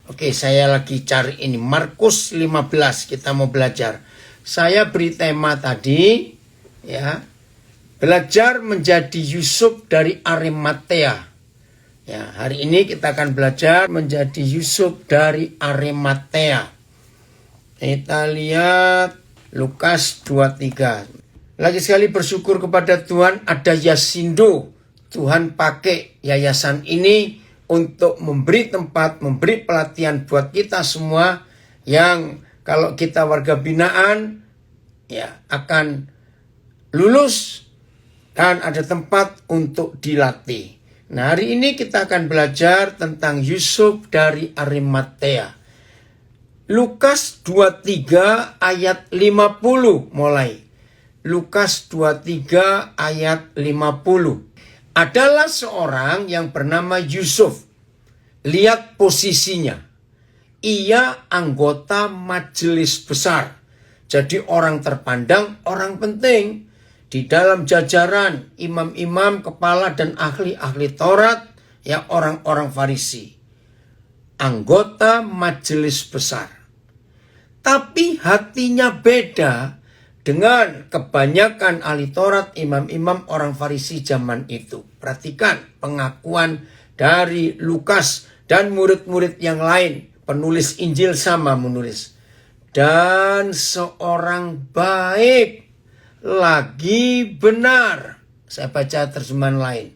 Oke, saya lagi cari ini. Markus 15, kita mau belajar. Saya beri tema tadi, ya. Belajar menjadi Yusuf dari Arimatea. Ya, hari ini kita akan belajar menjadi Yusuf dari Arimatea. Kita lihat Lukas 23. Lagi sekali bersyukur kepada Tuhan, ada Yasindo. Tuhan pakai yayasan ini untuk memberi tempat, memberi pelatihan buat kita semua yang kalau kita warga binaan ya akan lulus dan ada tempat untuk dilatih. Nah, hari ini kita akan belajar tentang Yusuf dari Arimatea. Lukas 23 ayat 50 mulai. Lukas 23 ayat 50. Adalah seorang yang bernama Yusuf. Lihat posisinya. Ia anggota majelis besar. Jadi orang terpandang, orang penting. Di dalam jajaran imam-imam, kepala dan ahli-ahli Taurat, ya orang-orang Farisi. Anggota majelis besar. Tapi hatinya beda dengan kebanyakan ahli Taurat, imam-imam orang Farisi zaman itu. Perhatikan pengakuan dari Lukas dan murid-murid yang lain. Penulis Injil sama menulis. Dan seorang baik lagi benar. Saya baca terjemahan lain.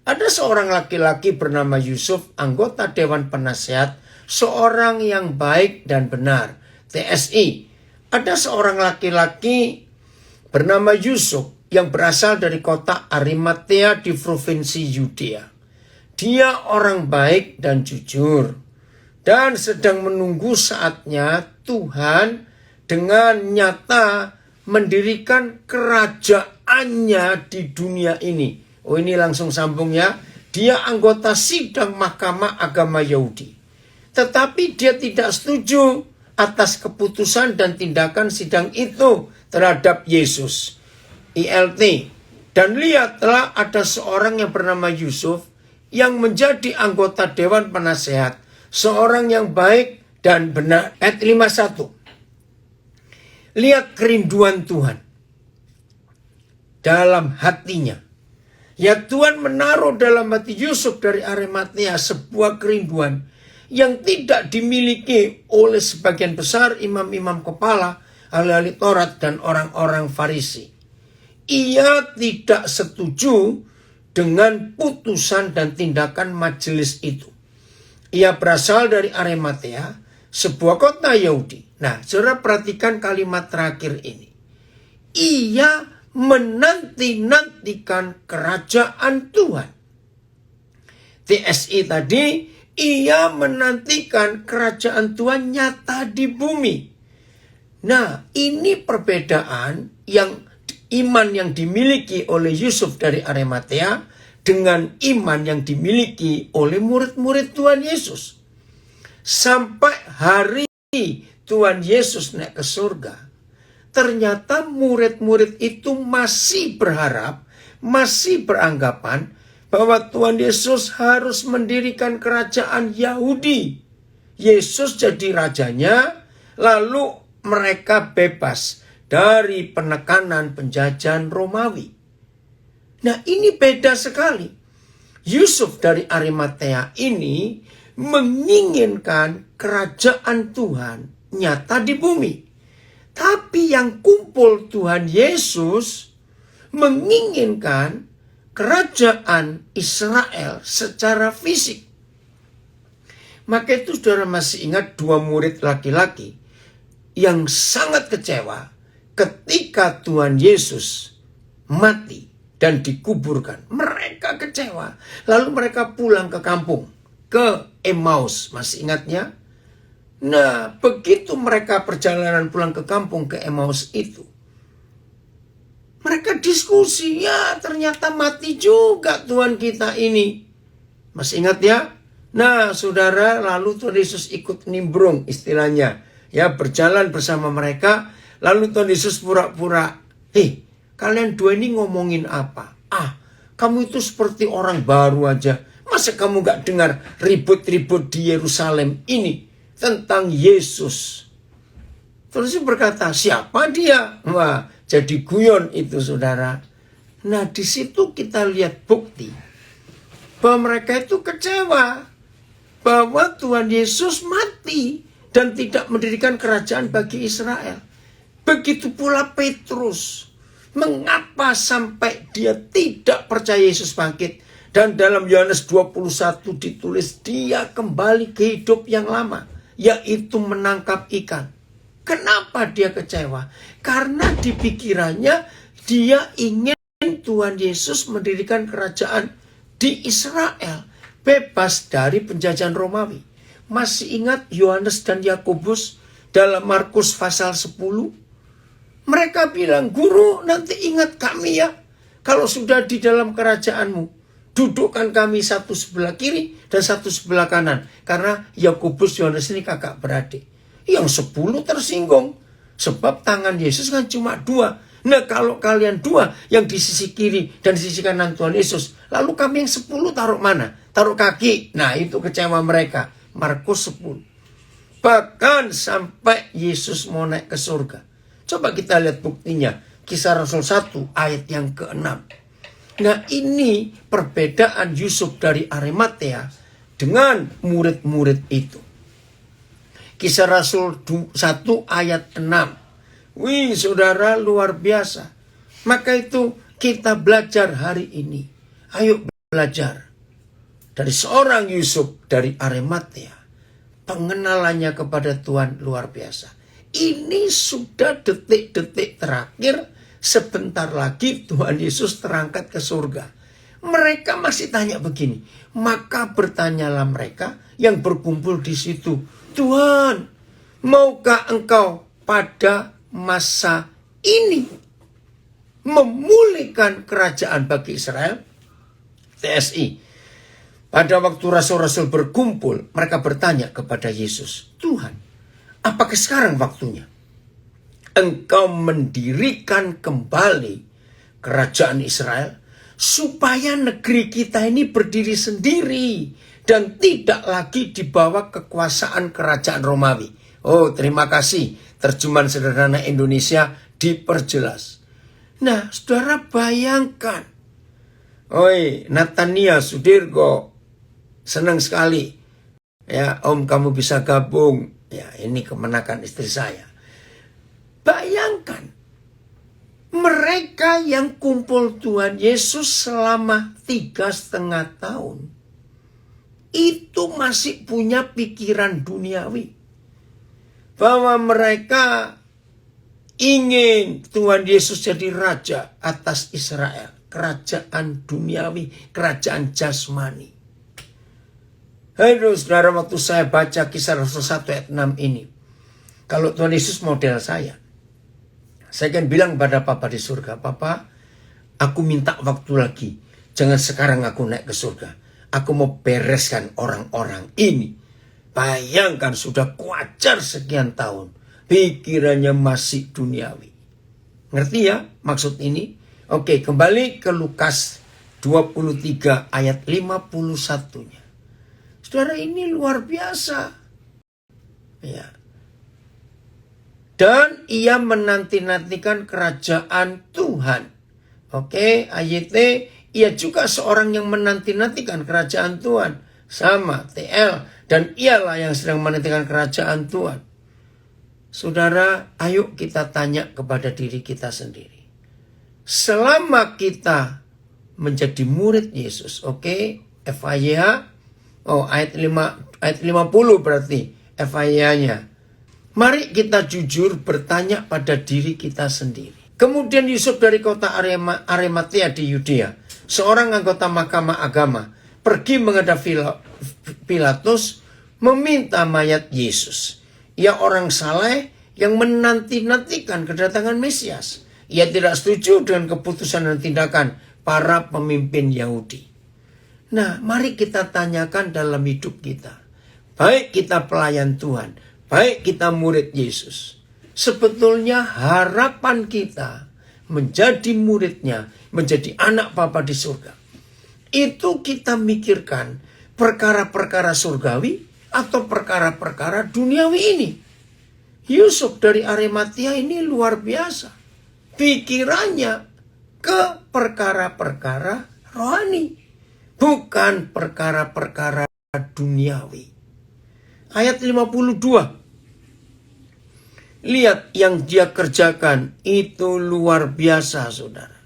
Ada seorang laki-laki bernama Yusuf, anggota Dewan Penasehat, seorang yang baik dan benar. TSI. Ada seorang laki-laki bernama Yusuf yang berasal dari kota Arimatea di provinsi Yudea. Dia orang baik dan jujur dan sedang menunggu saatnya Tuhan dengan nyata mendirikan kerajaannya di dunia ini. Oh, ini langsung sambung ya. Dia anggota sidang Mahkamah Agama Yahudi. Tetapi dia tidak setuju atas keputusan dan tindakan sidang itu terhadap Yesus. ILT. Dan lihatlah ada seorang yang bernama Yusuf yang menjadi anggota Dewan Penasehat. Seorang yang baik dan benar. Ayat 51. Lihat kerinduan Tuhan dalam hatinya. Ya, Tuhan menaruh dalam hati Yusuf dari Arimatea sebuah kerinduan yang tidak dimiliki oleh sebagian besar imam-imam kepala, ahli-ahli Taurat dan orang-orang Farisi. Ia tidak setuju dengan putusan dan tindakan majelis itu. Ia berasal dari Arimatea, sebuah kota Yahudi. Nah, saudara perhatikan kalimat terakhir ini. Ia menanti-nantikan kerajaan Tuhan. TSI tadi, ia menantikan kerajaan Tuhan nyata di bumi. Nah, ini perbedaan yang iman yang dimiliki oleh Yusuf dari Arimatea dengan iman yang dimiliki oleh murid-murid Tuhan Yesus. Sampai hari Tuhan Yesus naik ke surga, ternyata murid-murid itu masih berharap, masih beranggapan bahwa Tuhan Yesus harus mendirikan kerajaan Yahudi. Yesus jadi rajanya, lalu mereka bebas dari penekanan penjajahan Romawi. Nah, ini beda sekali. Yusuf dari Arimatea ini menginginkan kerajaan Tuhan nyata di bumi. Tapi yang kumpul Tuhan Yesus menginginkan kerajaan Israel secara fisik. Maka itu saudara masih ingat dua murid laki-laki yang sangat kecewa ketika Tuhan Yesus mati dan dikuburkan. Mereka kecewa. Lalu mereka pulang ke kampung, ke Emmaus. Masih ingatnya? Nah, begitu mereka perjalanan pulang ke kampung ke Emmaus itu, mereka diskusi, ya ternyata mati juga Tuhan kita ini. Masih ingat ya? Nah, saudara, lalu Tuhan Yesus ikut nimbrung istilahnya. Ya, berjalan bersama mereka. Lalu Tuhan Yesus pura-pura, kalian dua ini ngomongin apa? Kamu itu seperti orang baru aja. Masa kamu gak dengar ribut-ribut di Yerusalem ini? tentang Yesus. Terus dia berkata, siapa dia? Wah, jadi guyon itu saudara. Nah, di situ kita lihat bukti bahwa mereka itu kecewa bahwa Tuhan Yesus mati dan tidak mendirikan kerajaan bagi Israel. Begitu pula Petrus. Mengapa sampai dia tidak percaya Yesus bangkit? Dan dalam Yohanes 21 ditulis dia kembali ke hidup yang lama, yaitu menangkap ikan. Kenapa dia kecewa? Karena di pikirannya dia ingin Tuhan Yesus mendirikan kerajaan di Israel, bebas dari penjajahan Romawi. Masih ingat Yohanes dan Yakobus dalam Markus pasal 10? Mereka bilang, guru nanti ingat kami ya. Kalau sudah di dalam kerajaanmu, dudukkan kami satu sebelah kiri dan satu sebelah kanan. Karena Yakobus Yohanes ini kakak beradik. Yang 10 tersinggung. Sebab tangan Yesus kan cuma 2. Nah kalau kalian 2 yang di sisi kiri dan di sisi kanan Tuhan Yesus. Lalu kami yang 10 taruh mana? Taruh kaki. Nah itu kecewa mereka. Markus 10. Bahkan sampai Yesus mau naik ke surga. Coba kita lihat buktinya. Kisah Rasul 1 ayat yang ke-6. Nah ini perbedaan Yusuf dari Arimatea dengan murid-murid itu. Kisah Rasul 1 ayat 6. Wih saudara luar biasa. Maka itu kita belajar hari ini. Ayo belajar. Dari seorang Yusuf dari Arimatea. Pengenalannya kepada Tuhan luar biasa. Ini sudah detik-detik terakhir. Sebentar lagi Tuhan Yesus terangkat ke surga. Mereka masih tanya begini. Maka bertanyalah mereka yang berkumpul di situ. Tuhan, maukah engkau pada masa ini memulihkan kerajaan bagi Israel? TSI. Pada waktu rasul-rasul berkumpul, mereka bertanya kepada Yesus, Tuhan, apakah sekarang waktunya engkau mendirikan kembali kerajaan Israel supaya negeri kita ini berdiri sendiri dan tidak lagi di bawah kekuasaan kerajaan Romawi? Oh, terima kasih. Terjemahan sederhana Indonesia diperjelas. Nah, saudara bayangkan. Oi, Natania Sudirgo. Senang sekali. Ya, Om kamu bisa gabung. Ya, ini kemenakan istri saya. Bayangkan. Mereka yang kumpul Tuhan Yesus selama 3,5 tahun. Itu masih punya pikiran duniawi. Bahwa mereka ingin Tuhan Yesus jadi raja atas Israel. Kerajaan duniawi, kerajaan jasmani. Aduh saudara, waktu saya baca kisah Rasul 1 ayat 6 ini. Kalau Tuhan Yesus model saya akan bilang pada Papa di surga, Papa, aku minta waktu lagi. Jangan sekarang aku naik ke surga. Aku mau bereskan orang-orang ini. Bayangkan sudah kuacar sekian tahun. Pikirannya masih duniawi. Ngerti ya maksud ini? Oke, kembali ke Lukas 23 ayat 51-nya. Saudara, ini luar biasa. Ya. Dan ia menanti-nantikan kerajaan Tuhan. Oke, ayat ia juga seorang yang menanti-nantikan kerajaan Tuhan. Sama, TL. Dan ialah yang sedang menantikan kerajaan Tuhan. Saudara, ayo kita tanya kepada diri kita sendiri. Selama kita menjadi murid Yesus, oke, FIH, ayat 50 berarti FIH-nya. Mari kita jujur bertanya pada diri kita sendiri. Kemudian Yusuf dari kota Arimatea di Yudea, seorang anggota mahkamah agama, pergi menghadap Pilatus meminta mayat Yesus. Ia orang saleh yang menanti-nantikan kedatangan Mesias. Ia tidak setuju dengan keputusan dan tindakan para pemimpin Yahudi. Nah, mari kita tanyakan dalam hidup kita. Baik kita pelayan Tuhan, baik kita murid Yesus. Sebetulnya harapan kita menjadi muridnya, menjadi anak Bapa di surga. Itu kita mikirkan perkara-perkara surgawi atau perkara-perkara duniawi ini. Yusuf dari Arimatea ini luar biasa. Pikirannya ke perkara-perkara rohani, bukan perkara-perkara duniawi. Ayat 52. Lihat yang dia kerjakan itu luar biasa, saudara.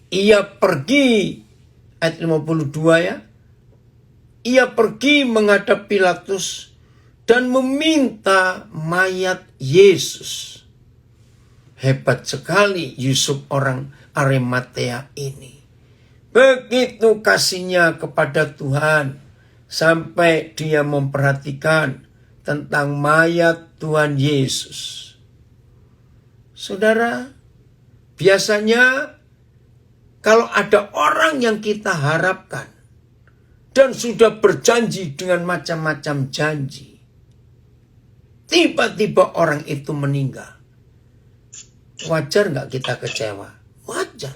Ia pergi, ayat 52 ya. Ia pergi menghadap Pilatus dan meminta mayat Yesus. Hebat sekali Yusuf orang Arimatea ini. Begitu kasihnya kepada Tuhan sampai dia memperhatikan tentang mayat Tuhan Yesus. Saudara, biasanya kalau ada orang yang kita harapkan dan sudah berjanji dengan macam-macam janji, tiba-tiba orang itu meninggal. Wajar nggak kita kecewa? Wajar.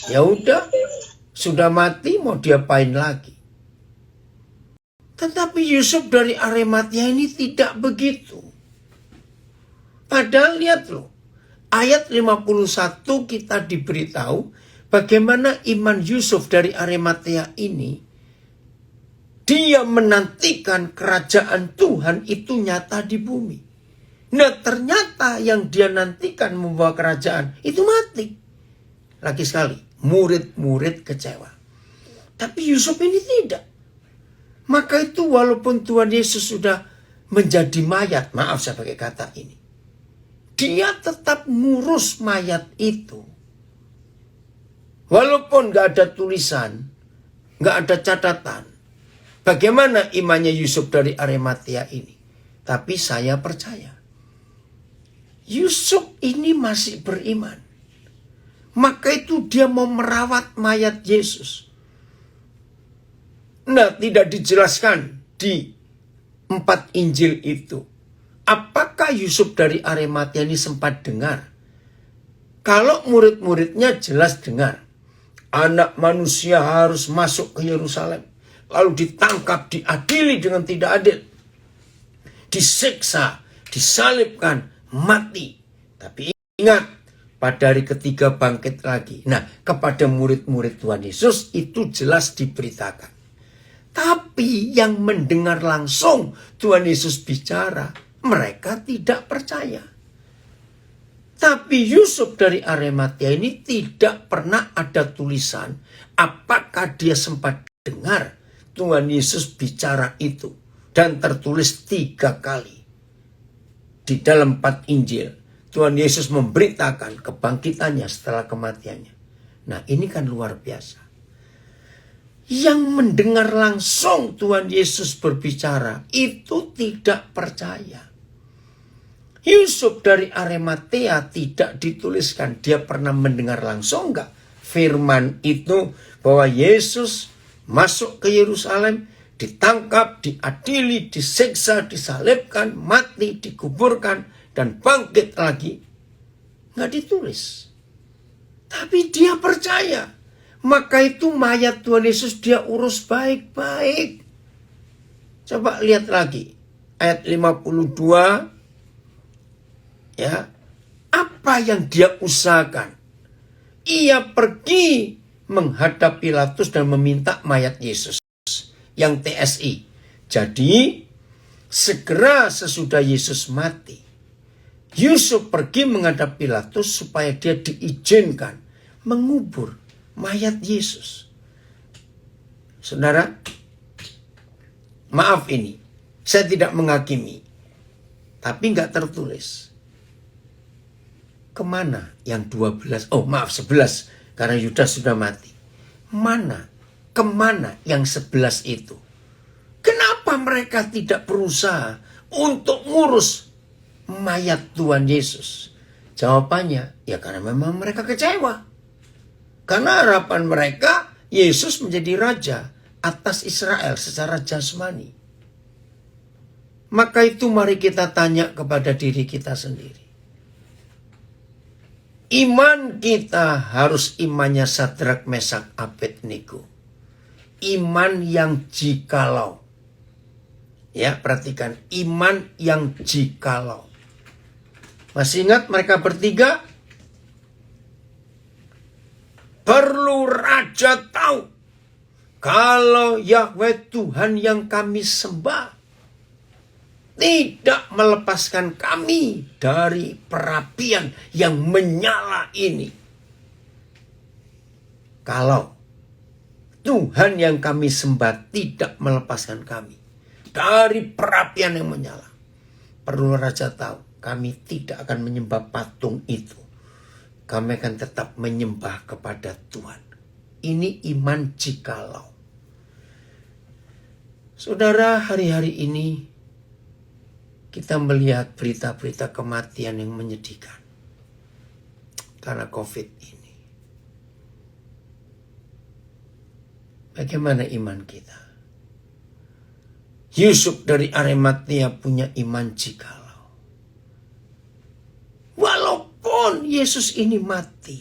Ya udah, sudah mati mau diapain lagi? Tetapi Yusuf dari Arimatea ini tidak begitu. Padahal lihat loh, ayat 51 kita diberitahu bagaimana iman Yusuf dari Arimatea ini. Dia menantikan kerajaan Tuhan itu nyata di bumi. Nah ternyata yang dia nantikan membawa kerajaan itu mati. Lagi sekali, murid-murid kecewa. Tapi Yusuf ini tidak. Maka itu walaupun Tuhan Yesus sudah menjadi mayat, maaf saya pakai kata ini, dia tetap ngurus mayat itu. Walaupun gak ada tulisan, gak ada catatan, bagaimana imannya Yusuf dari Arimatea ini. Tapi saya percaya, Yusuf ini masih beriman. Maka itu dia mau merawat mayat Yesus. Nah, tidak dijelaskan di 4 Injil itu. Apakah Yusuf dari Arimatea ini sempat dengar? Kalau murid-muridnya jelas dengar. Anak manusia harus masuk ke Yerusalem. Lalu ditangkap, diadili dengan tidak adil. Disiksa, disalibkan, mati. Tapi ingat, pada hari ketiga bangkit lagi. Nah, kepada murid-murid Tuhan Yesus itu jelas diberitakan. Tapi yang mendengar langsung Tuhan Yesus bicara, mereka tidak percaya. Tapi Yusuf dari Arimatea ini tidak pernah ada tulisan apakah dia sempat dengar Tuhan Yesus bicara itu. Dan tertulis 3 kali. Di dalam 4 Injil, Tuhan Yesus memberitakan kebangkitannya setelah kematiannya. Nah ini kan luar biasa. Yang mendengar langsung Tuhan Yesus berbicara itu tidak percaya. Yusuf dari Arimatea tidak dituliskan dia pernah mendengar langsung enggak firman itu bahwa Yesus masuk ke Yerusalem, ditangkap, diadili, disiksa, disalibkan, mati, dikuburkan, dan bangkit lagi. Nggak ditulis. Tapi dia percaya. Maka itu mayat Tuhan Yesus dia urus baik-baik. Coba lihat lagi. Ayat 52. Ya. Apa yang dia usahakan? Ia pergi menghadap Pilatus dan meminta mayat Yesus. Yang TSI. Jadi, segera sesudah Yesus mati, Yusuf pergi menghadap Pilatus supaya dia diizinkan mengubur mayat Yesus. Saudara, maaf ini, saya tidak menghakimi, tapi nggak tertulis. Kemana yang 12? Oh maaf 11, karena Yudas sudah mati. Kemana yang 11 itu? Kenapa mereka tidak berusaha untuk ngurus mayat Tuhan Yesus? Jawabannya, ya karena memang mereka kecewa. Karena harapan mereka, Yesus menjadi raja atas Israel secara jasmani. Maka itu mari kita tanya kepada diri kita sendiri. Iman kita harus imannya Sadrak, Mesak, Abednego. Iman yang jikalau Ya, perhatikan, iman yang jikalau. Masih ingat mereka bertiga? Perlu raja tahu kalau Yahweh Tuhan yang kami sembah tidak melepaskan kami dari perapian yang menyala ini. Kalau Tuhan yang kami sembah tidak melepaskan kami dari perapian yang menyala, perlu raja tahu, kami tidak akan menyembah patung itu. Kami akan tetap menyembah kepada Tuhan. Ini iman jikalau. Saudara, hari-hari ini kita melihat berita-berita kematian yang menyedihkan karena COVID ini. Bagaimana iman kita? Yusuf dari Arimatea punya iman jikalau. Walaupun Yesus ini mati,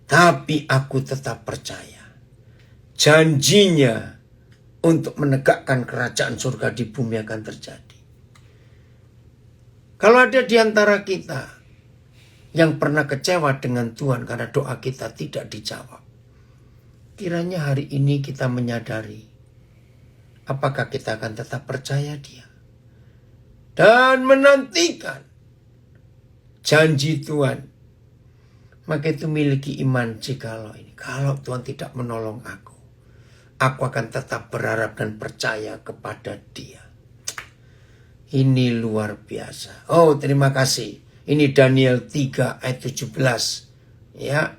tapi aku tetap percaya janjinya untuk menegakkan kerajaan surga di bumi akan terjadi. Kalau ada di antara kita yang pernah kecewa dengan Tuhan karena doa kita tidak dijawab, kiranya hari ini kita menyadari apakah kita akan tetap percaya Dia dan menantikan janji Tuhan. Maka itu miliki iman jikalau ini. Kalau Tuhan tidak menolong aku akan tetap berharap dan percaya kepada Dia. Ini luar biasa. Oh, terima kasih. Ini Daniel 3 ayat 17. Ya.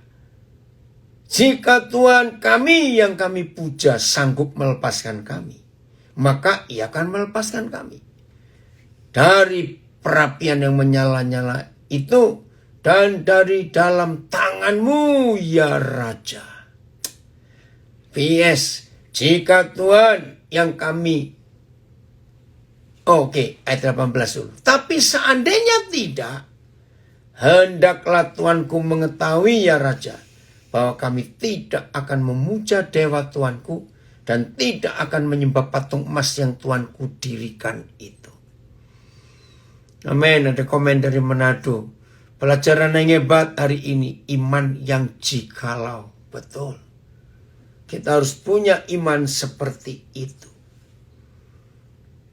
Jika Tuhan kami yang kami puja sanggup melepaskan kami, maka Ia akan melepaskan kami dari perapian yang menyala-nyala itu dan dari dalam tangan-Mu ya Raja. PS, jika Tuhan yang kami... Oke, ayat 18 dulu. Tapi seandainya tidak, hendaklah Tuanku mengetahui ya Raja, bahwa kami tidak akan memuja dewa Tuanku dan tidak akan menyembah patung emas yang Tuanku dirikan itu. Amin. Ada komen dari Manado. Pelajaran yang hebat hari ini, iman yang jikalau. Betul. Kita harus punya iman seperti itu.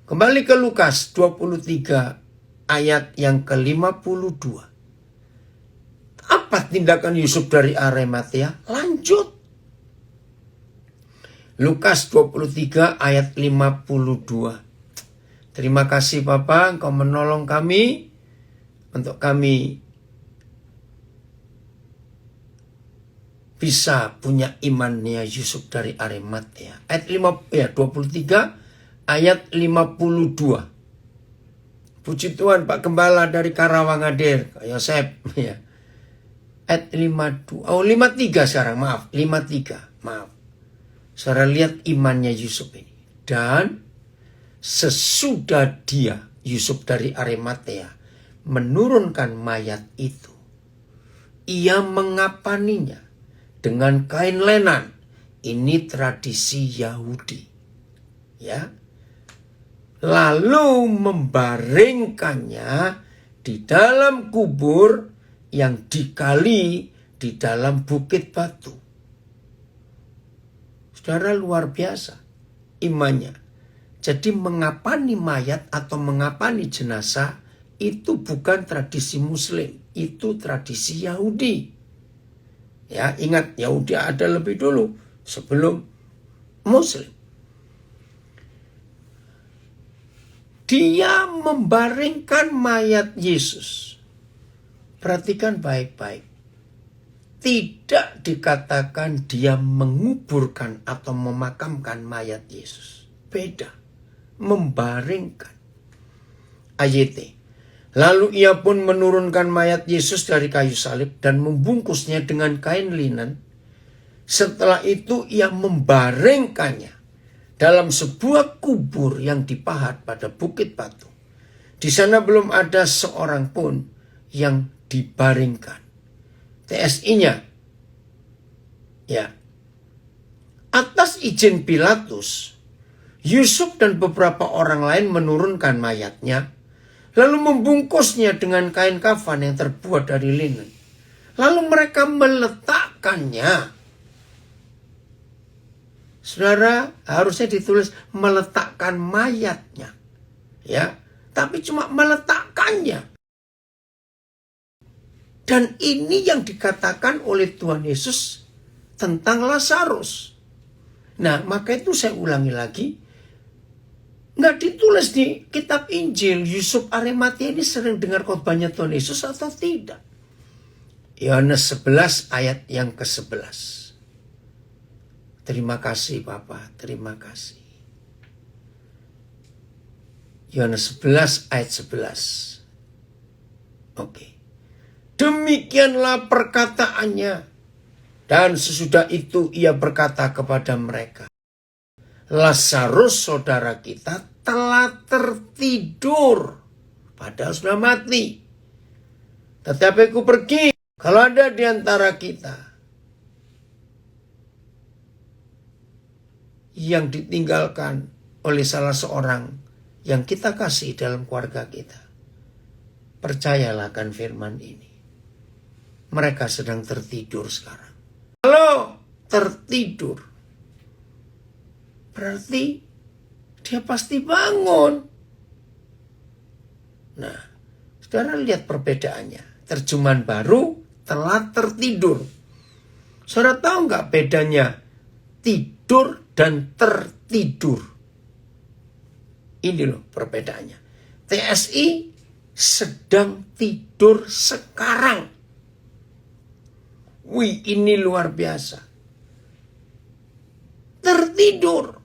Kembali ke Lukas 23 ayat yang ke-52. Apa tindakan Yusuf dari Arimatea? Lanjut. Lukas 23 ayat 52. Terima kasih Bapak, Engkau menolong kami untuk kami bisa punya imannya Yusuf dari Arimatea. Ayat 23 ayat 52. Puji Tuhan Pak Gembala dari Karawang hadir, Yosef ya. Ayat 52. Oh, 53 sekarang, maaf. 53, maaf. Saudara lihat imannya Yusuf ini. Dan sesudah dia, Yusuf dari Arimatea, menurunkan mayat itu, ia mengapaninya dengan kain lenan. Ini tradisi Yahudi. Ya. Lalu membaringkannya di dalam kubur yang digali di dalam bukit batu. Saudara, luar biasa imannya. Jadi mengapani mayat atau mengapani jenazah itu bukan tradisi Muslim, itu tradisi Yahudi. Ya, ingat Yahudi ada lebih dulu sebelum Muslim. Dia membaringkan mayat Yesus. Perhatikan baik-baik. Tidak dikatakan dia menguburkan atau memakamkan mayat Yesus. Beda. Membaringkan. AYT. Lalu ia pun menurunkan mayat Yesus dari kayu salib dan membungkusnya dengan kain linen. Setelah itu ia membaringkannya dalam sebuah kubur yang dipahat pada bukit batu. Di sana belum ada seorang pun yang dibaringkan. TSI-nya. Ya. Atas izin Pilatus, Yusuf dan beberapa orang lain menurunkan mayatnya, lalu membungkusnya dengan kain kafan yang terbuat dari linen. Lalu mereka meletakkannya. Saudara, harusnya ditulis meletakkan mayatnya. Ya, tapi cuma meletakkannya. Dan ini yang dikatakan oleh Tuhan Yesus tentang Lazarus. Nah, maka itu saya ulangi lagi. Nggak ditulis di kitab Injil, Yusuf Arimatea ini sering dengar khotbahnya Tuhan Yesus atau tidak. Yohanes 11 ayat yang ke-11. Terima kasih Bapak, terima kasih. Yohanes 11 ayat 11. Oke. Demikianlah perkataannya. Dan sesudah itu ia berkata kepada mereka, Lazarus saudara kita telah tertidur, padahal sudah mati. Tetapi aku pergi, kalau ada di antara kita yang ditinggalkan oleh salah seorang yang kita kasih dalam keluarga kita, percayalah akan firman ini. Mereka sedang tertidur sekarang. Kalau tertidur, berarti dia pasti bangun. Nah, saudara lihat perbedaannya. Terjemahan baru, telah tertidur. Saudara tahu nggak bedanya tidur dan tertidur? Ini loh perbedaannya. TSI sedang tidur sekarang. Wih, ini luar biasa. Tertidur.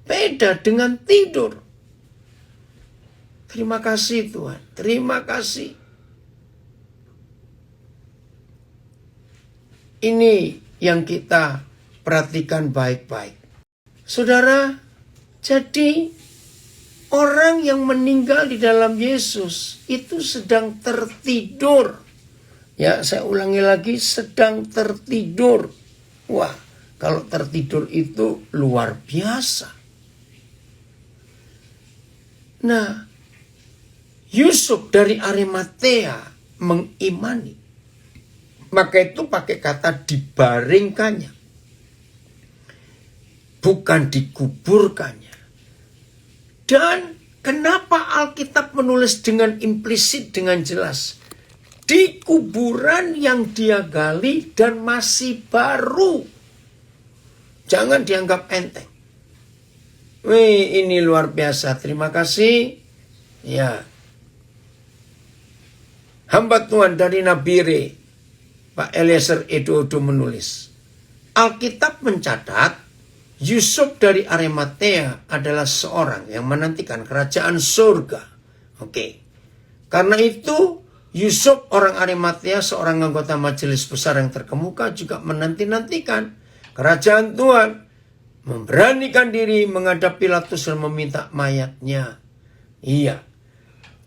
Beda dengan tidur. Terima kasih Tuhan. Terima kasih. Ini yang kita perhatikan baik-baik. Saudara, jadi orang yang meninggal di dalam Yesus itu sedang tertidur. Ya, saya ulangi lagi, sedang tertidur. Wah, kalau tertidur itu luar biasa. Nah, Yusuf dari Arimatea mengimani. Maka itu pakai kata dibaringkannya. Bukan dikuburkannya. Dan kenapa Alkitab menulis dengan implisit, dengan jelas? Di kuburan yang dia gali dan masih baru. Jangan dianggap enteng. Wih, ini luar biasa. Terima kasih. Ya. Hamba Tuhan dari Nabire, Pak Eliezer Edo menulis. Alkitab mencatat, Yusuf dari Arimatea adalah seorang yang menantikan kerajaan surga. Oke. Karena itu, Yusuf orang Arimatea, seorang anggota majelis besar yang terkemuka, juga menanti-nantikan kerajaan Tuhan, memberanikan diri menghadap Pilatus dan meminta mayatnya. Iya.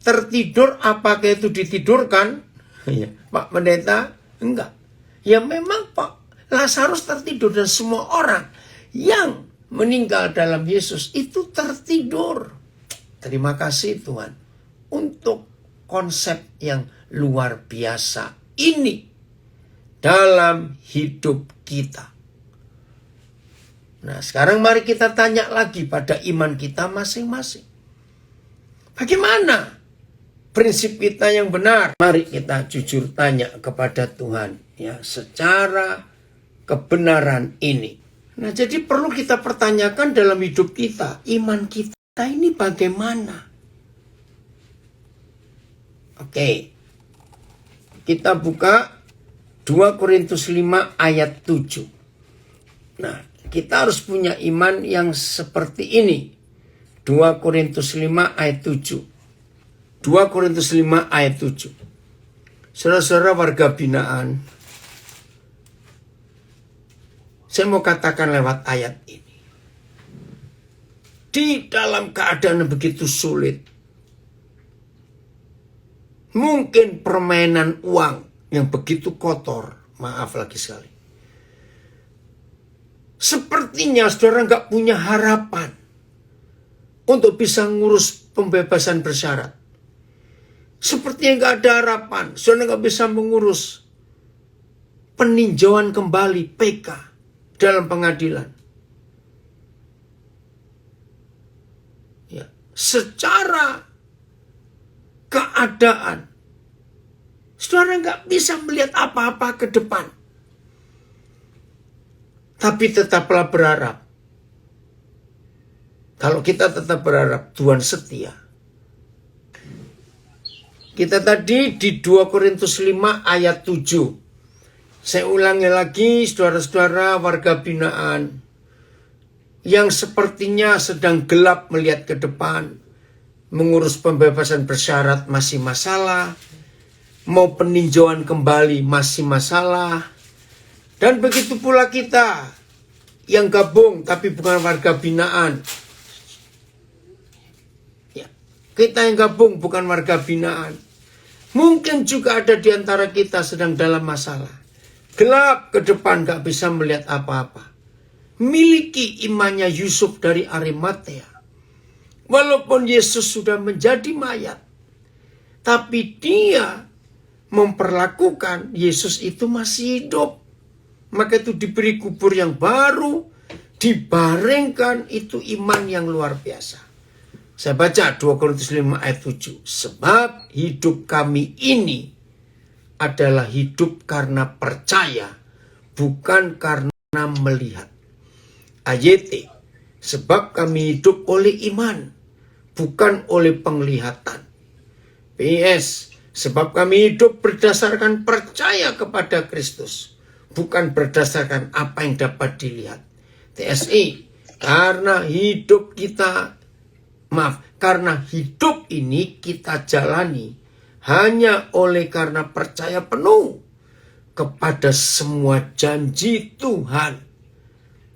Tertidur apakah itu ditidurkan? Iya. Pak Pendeta, enggak. Ya memang Pak Lazarus tertidur dan semua orang yang meninggal dalam Yesus itu tertidur. Terima kasih Tuhan untuk konsep yang luar biasa ini dalam hidup kita. Nah, sekarang mari kita tanya lagi pada iman kita masing-masing. Bagaimana prinsip kita yang benar? Mari kita jujur tanya kepada Tuhan ya, secara kebenaran ini. Nah, jadi perlu kita pertanyakan dalam hidup kita, iman kita ini bagaimana? Oke. Kita buka 2 Korintus 5 ayat 7. Nah, kita harus punya iman yang seperti ini. 2 Korintus 5 ayat 7. 2 Korintus 5 ayat 7. Saudara-saudara warga binaan, saya mau katakan lewat ayat ini. Di dalam keadaan yang begitu sulit, mungkin permainan uang yang begitu kotor, maaf lagi sekali, Sepertinya saudara nggak punya harapan untuk bisa ngurus pembebasan bersyarat. Sepertinya nggak ada harapan, saudara nggak bisa mengurus peninjauan kembali PK dalam pengadilan. Ya, secara keadaan, saudara nggak bisa melihat apa-apa ke depan. Tapi tetaplah berharap. Kalau kita tetap berharap, Tuhan setia. Kita tadi di 2 Korintus 5 ayat 7. Saya ulangi lagi, saudara-saudara warga binaan yang sepertinya sedang gelap melihat ke depan, mengurus pembebasan bersyarat masih masalah, mau peninjauan kembali masih masalah, dan begitu pula kita yang gabung tapi bukan warga binaan. Ya, kita yang gabung bukan warga binaan. Mungkin juga ada di antara kita sedang dalam masalah. Gelap ke depan, gak bisa melihat apa-apa. Miliki imannya Yusuf dari Arimatea. Walaupun Yesus sudah menjadi mayat, tapi dia memperlakukan Yesus itu masih hidup. Maka itu diberi kubur yang baru, dibarengkan, itu iman yang luar biasa. Saya baca 2 Korintus 5 ayat 7. Sebab hidup kami ini adalah hidup karena percaya, bukan karena melihat. AYT, sebab kami hidup oleh iman, bukan oleh penglihatan. PS, sebab kami hidup berdasarkan percaya kepada Kristus, bukan berdasarkan apa yang dapat dilihat. TSI, karena hidup ini kita jalani hanya oleh karena percaya penuh kepada semua janji Tuhan,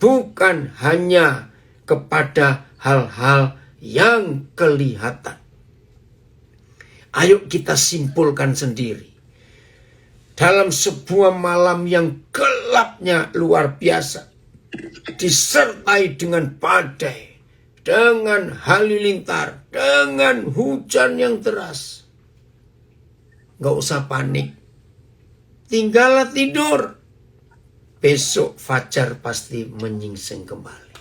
bukan hanya kepada hal-hal yang kelihatan. Ayo kita simpulkan sendiri. Dalam sebuah malam yang gelapnya luar biasa, disertai dengan badai, dengan halilintar, dengan hujan yang deras, gak usah panik, tinggallah tidur. Besok fajar pasti menyingsing kembali.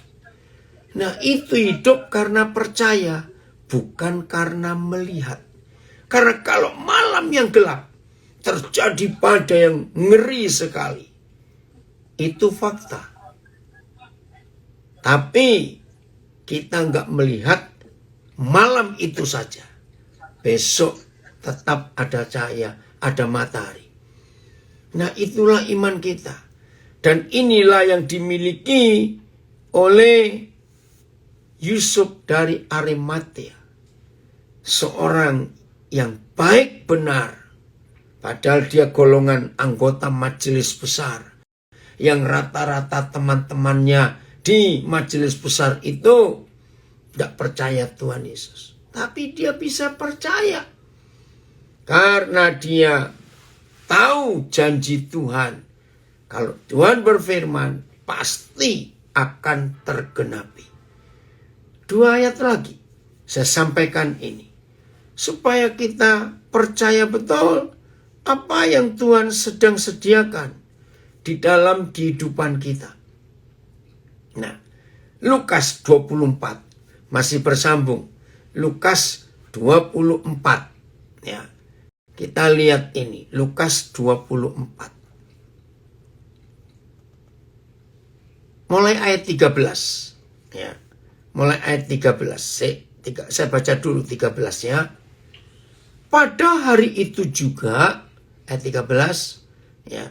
Nah, itu hidup karena percaya, bukan karena melihat. Karena kalau malam yang gelap terjadi badai yang ngeri sekali, itu fakta. Tapi kita nggak melihat malam itu saja. Besok tetap ada cahaya, ada matahari. Nah, itulah iman kita. Dan inilah yang dimiliki oleh Yusuf dari Arimatea. Seorang yang baik benar. Padahal dia golongan anggota majelis besar. Yang rata-rata teman-temannya di majelis besar itu tidak percaya Tuhan Yesus. Tapi dia bisa percaya. Karena dia tahu janji Tuhan. Kalau Tuhan berfirman, pasti akan tergenapi. 2 ayat lagi, saya sampaikan ini. Supaya kita percaya betul apa yang Tuhan sedang sediakan di dalam kehidupan kita. Nah, Lukas 24, masih bersambung. Lukas 24, ya. Kita lihat ini, Lukas 24. Mulai ayat 13, ya. Mulai ayat 13. Saya baca dulu 13 ya. Pada hari itu juga, ayat 13, ya.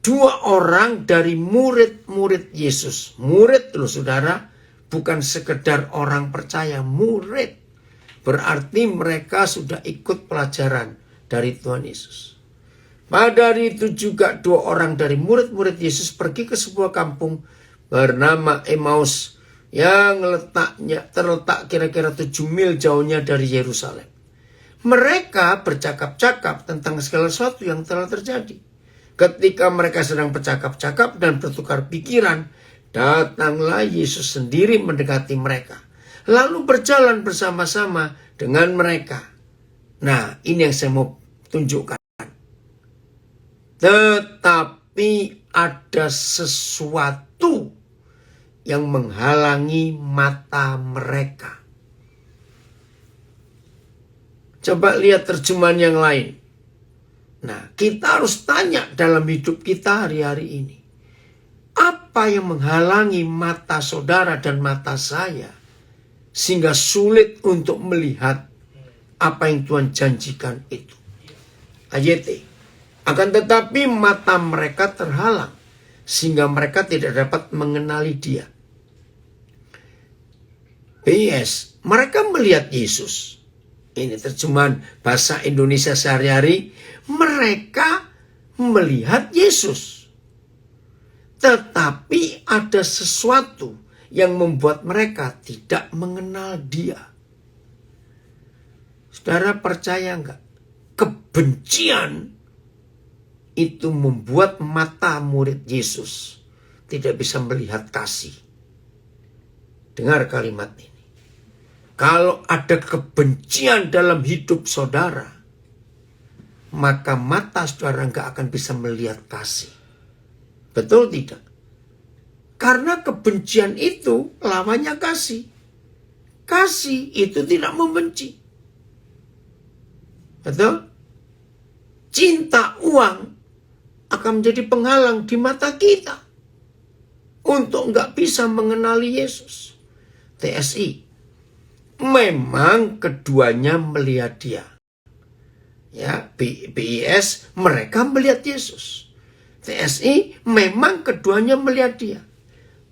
2 orang dari murid-murid Yesus. Murid loh saudara, bukan sekedar orang percaya, murid. Berarti mereka sudah ikut pelajaran dari Tuhan Yesus. Pada hari itu juga 2 orang dari murid-murid Yesus pergi ke sebuah kampung bernama Emmaus yang terletak kira-kira 7 mil jauhnya dari Yerusalem. Mereka bercakap-cakap tentang segala sesuatu yang telah terjadi. Ketika mereka sedang bercakap-cakap dan bertukar pikiran, Datanglah Yesus sendiri mendekati mereka, lalu berjalan bersama-sama dengan mereka. Nah, ini yang saya mau tunjukkan. Tetapi ada sesuatu yang menghalangi mata mereka. Coba lihat terjemahan yang lain. Nah, kita harus tanya dalam hidup kita hari-hari ini. Apa yang menghalangi mata saudara dan mata saya sehingga sulit untuk melihat apa yang Tuhan janjikan itu? AYT. Akan tetapi mata mereka terhalang sehingga mereka tidak dapat mengenali Dia. BS, mereka melihat Yesus. Ini terjemahan bahasa Indonesia sehari-hari. Mereka melihat Yesus. Tetapi ada sesuatu yang membuat mereka tidak mengenal Dia. Saudara percaya enggak? Kebencian itu membuat mata murid Yesus tidak bisa melihat kasih. Dengar kalimat ini. Kalau ada kebencian dalam hidup saudara, maka mata saudara enggak akan bisa melihat kasih. Betul tidak? Karena kebencian itu lawannya kasih. Kasih itu tidak membenci. Betul? Cinta uang akan menjadi penghalang di mata kita untuk nggak bisa mengenali Yesus. TSI. Memang keduanya melihat Dia. Ya, BIS mereka melihat Yesus. TSI memang keduanya melihat Dia.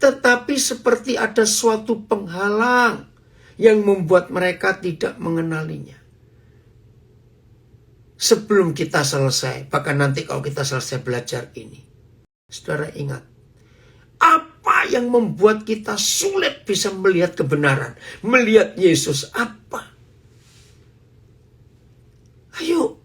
Tetapi seperti ada suatu penghalang yang membuat mereka tidak mengenalinya. Sebelum kita selesai, bahkan nanti kalau kita selesai belajar ini, saudara ingat, apa yang membuat kita sulit bisa melihat kebenaran, melihat Yesus apa? Ayo,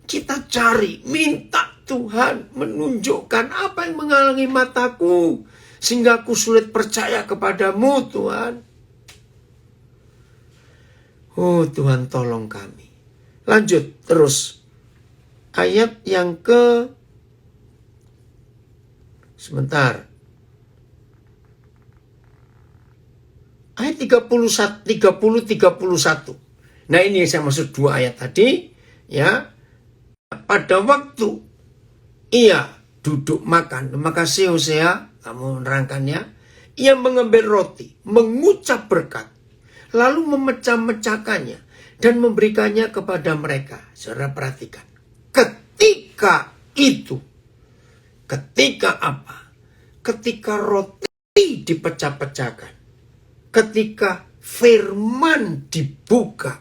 kita cari, minta Tuhan menunjukkan apa yang menghalangi mataku, sehingga aku sulit percaya kepadamu, Tuhan. Oh Tuhan, tolong kami. Lanjut terus. Ayat yang sebentar. Ayat 30-31. Nah ini saya maksud dua ayat tadi. Ya. Pada waktu ia duduk makan. Terima kasih Hosea. Kamu menerangkannya. Ia mengambil roti. Mengucap berkat. Lalu memecah-mecahkannya. Dan memberikannya kepada mereka. Saudara perhatikan. Ketika itu. Ketika apa? Ketika roti dipecah-pecahkan. Ketika firman dibuka.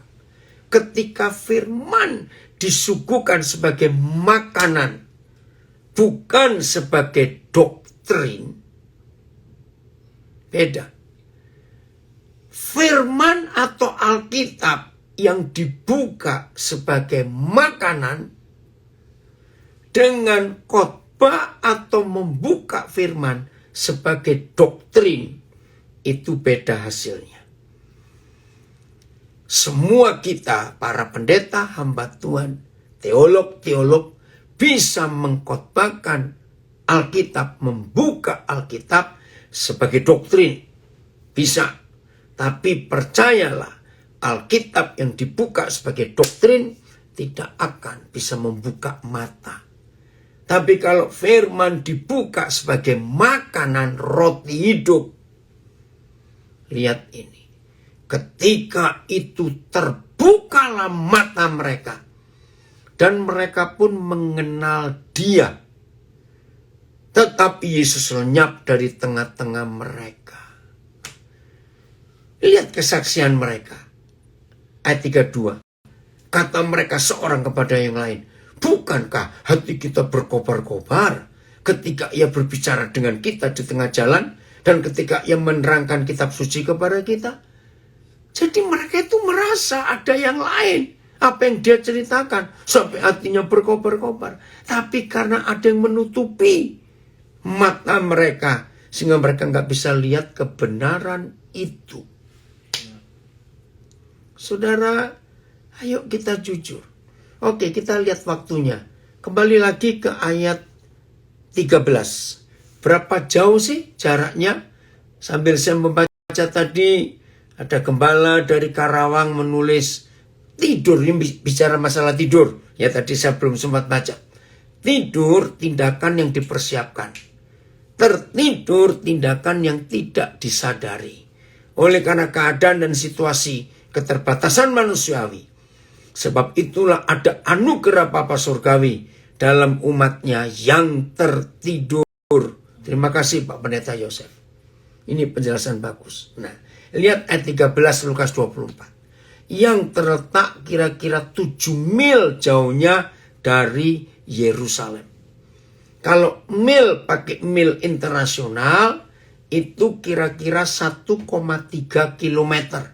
Ketika firman disuguhkan sebagai makanan. Bukan sebagai doktrin. Beda. Firman atau Alkitab yang dibuka sebagai makanan dengan khotbah atau membuka firman sebagai doktrin, itu beda hasilnya. Semua kita, para pendeta, hamba Tuhan, teolog-teolog, bisa mengkhotbahkan Alkitab, membuka Alkitab sebagai doktrin. Bisa. Tapi percayalah, Alkitab yang dibuka sebagai doktrin tidak akan bisa membuka mata. Tapi kalau firman dibuka sebagai makanan roti hidup, lihat ini. Ketika itu terbukalah mata mereka. Dan mereka pun mengenal Dia. Tetapi Yesus lenyap dari tengah-tengah mereka. Lihat kesaksian mereka. Ayat 32. Kata mereka seorang kepada yang lain. Bukankah hati kita berkobar-kobar ketika ia berbicara dengan kita di tengah jalan. Dan ketika ia menerangkan kitab suci kepada kita. Jadi mereka itu merasa ada yang lain. Apa yang dia ceritakan. Sampai hatinya berkobar-kobar. Tapi karena ada yang menutupi. mata mereka sehingga mereka nggak bisa lihat kebenaran itu. Saudara, ayo kita jujur. Oke, kita lihat waktunya. Kembali lagi ke ayat 13. Berapa jauh sih jaraknya? Sambil saya membaca tadi, ada gembala dari Karawang menulis tidur. Ini bicara masalah tidur. Ya tadi saya belum sempat baca. Tidur tindakan yang dipersiapkan. Tertidur tindakan yang tidak disadari. Oleh karena keadaan dan situasi keterbatasan manusiawi. Sebab itulah ada anugerah Bapa Surgawi dalam umatnya yang tertidur. Terima kasih Pak Pendeta Yosef. Ini penjelasan bagus. Nah, lihat ayat 13 Lukas 24. Yang terletak kira-kira 7 mil jauhnya dari Yerusalem. Kalau mil pakai mil internasional itu kira-kira 1,3 kilometer.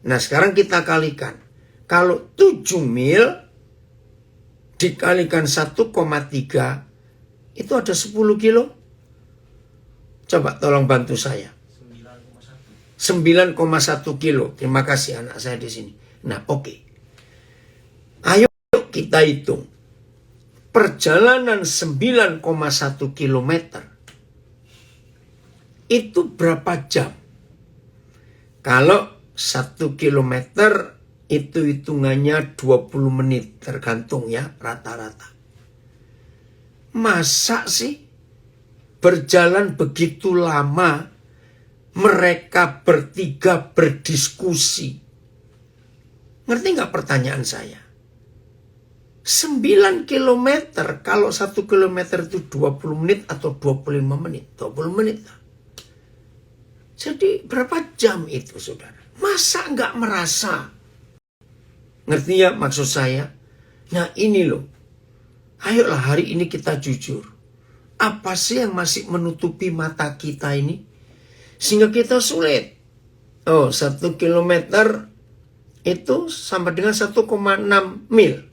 Nah sekarang kita kalikan. Kalau 7 mil dikalikan 1,3 itu ada 10 kilo. Coba tolong bantu saya. 9,1 kilo. Terima kasih anak saya di sini. Nah oke. Ayo kita hitung. Perjalanan 9,1 kilometer itu berapa jam? Kalau 1 kilometer itu hitungannya 20 menit. Tergantung ya rata-rata. Masa sih berjalan begitu lama mereka bertiga berdiskusi? Ngerti nggak pertanyaan saya? 9 kilometer, kalau 1 kilometer itu 20 menit atau 25 menit. 20 menit. Jadi berapa jam itu saudara? Masa nggak merasa? Ngerti ya maksud saya? Nah ini loh. Ayolah hari ini kita jujur. Apa sih yang masih menutupi mata kita ini? Sehingga kita sulit. Oh 1 kilometer itu sama dengan 1,6 mil.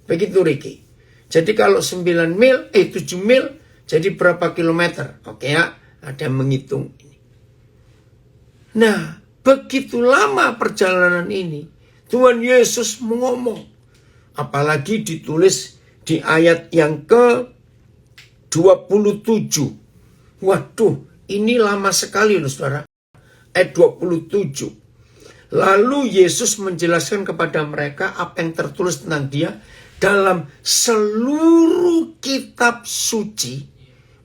Begitu Ricky. Jadi kalau 7 mil, jadi berapa kilometer? Oke ya, ada yang menghitung ini. Nah, begitu lama perjalanan ini, Tuhan Yesus mengomong. Apalagi ditulis di ayat yang ke-27. Waduh, ini lama sekali loh saudara. Ayat 27. Lalu Yesus menjelaskan kepada mereka apa yang tertulis tentang dia dalam seluruh kitab suci,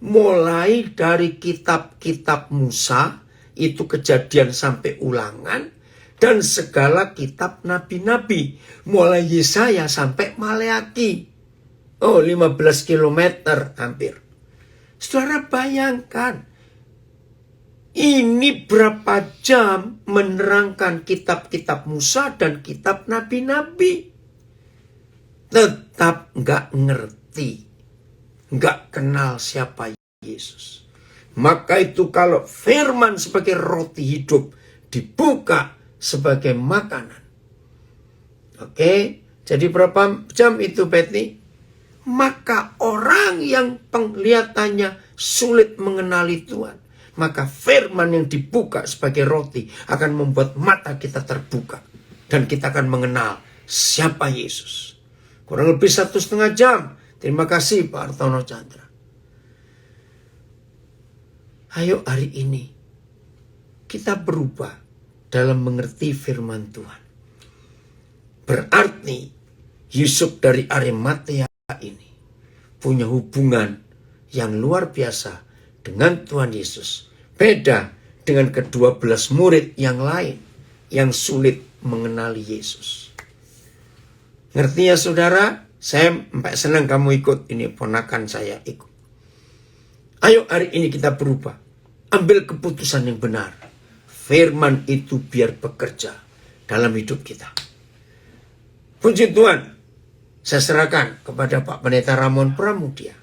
mulai dari kitab-kitab Musa, itu Kejadian sampai Ulangan, dan segala kitab nabi-nabi, mulai Yesaya sampai Maleaki. Oh, 15 kilometer hampir. Saudara bayangkan, ini berapa jam menerangkan kitab-kitab Musa dan kitab nabi-nabi. Tetap nggak ngerti, nggak kenal siapa Yesus. Maka itu kalau firman sebagai roti hidup dibuka sebagai makanan. Oke, jadi berapa jam itu Betty? Maka orang yang penglihatannya sulit mengenali Tuhan, maka firman yang dibuka sebagai roti akan membuat mata kita terbuka. Dan kita akan mengenal siapa Yesus. Kurang lebih 1,5 jam. Terima kasih Pak Artono Chandra. Ayo hari ini kita berubah dalam mengerti firman Tuhan. Berarti Yusuf dari Arimatea ini punya hubungan yang luar biasa dengan Tuhan Yesus. Beda dengan ke-12 murid yang lain yang sulit mengenali Yesus. Ngerti ya saudara? Saya sampai senang kamu ikut. Ini ponakan saya ikut. Ayo hari ini kita berubah. Ambil keputusan yang benar. Firman itu biar bekerja dalam hidup kita. Puji Tuhan. Saya serahkan kepada Pak Pendeta Ramon Pramudia.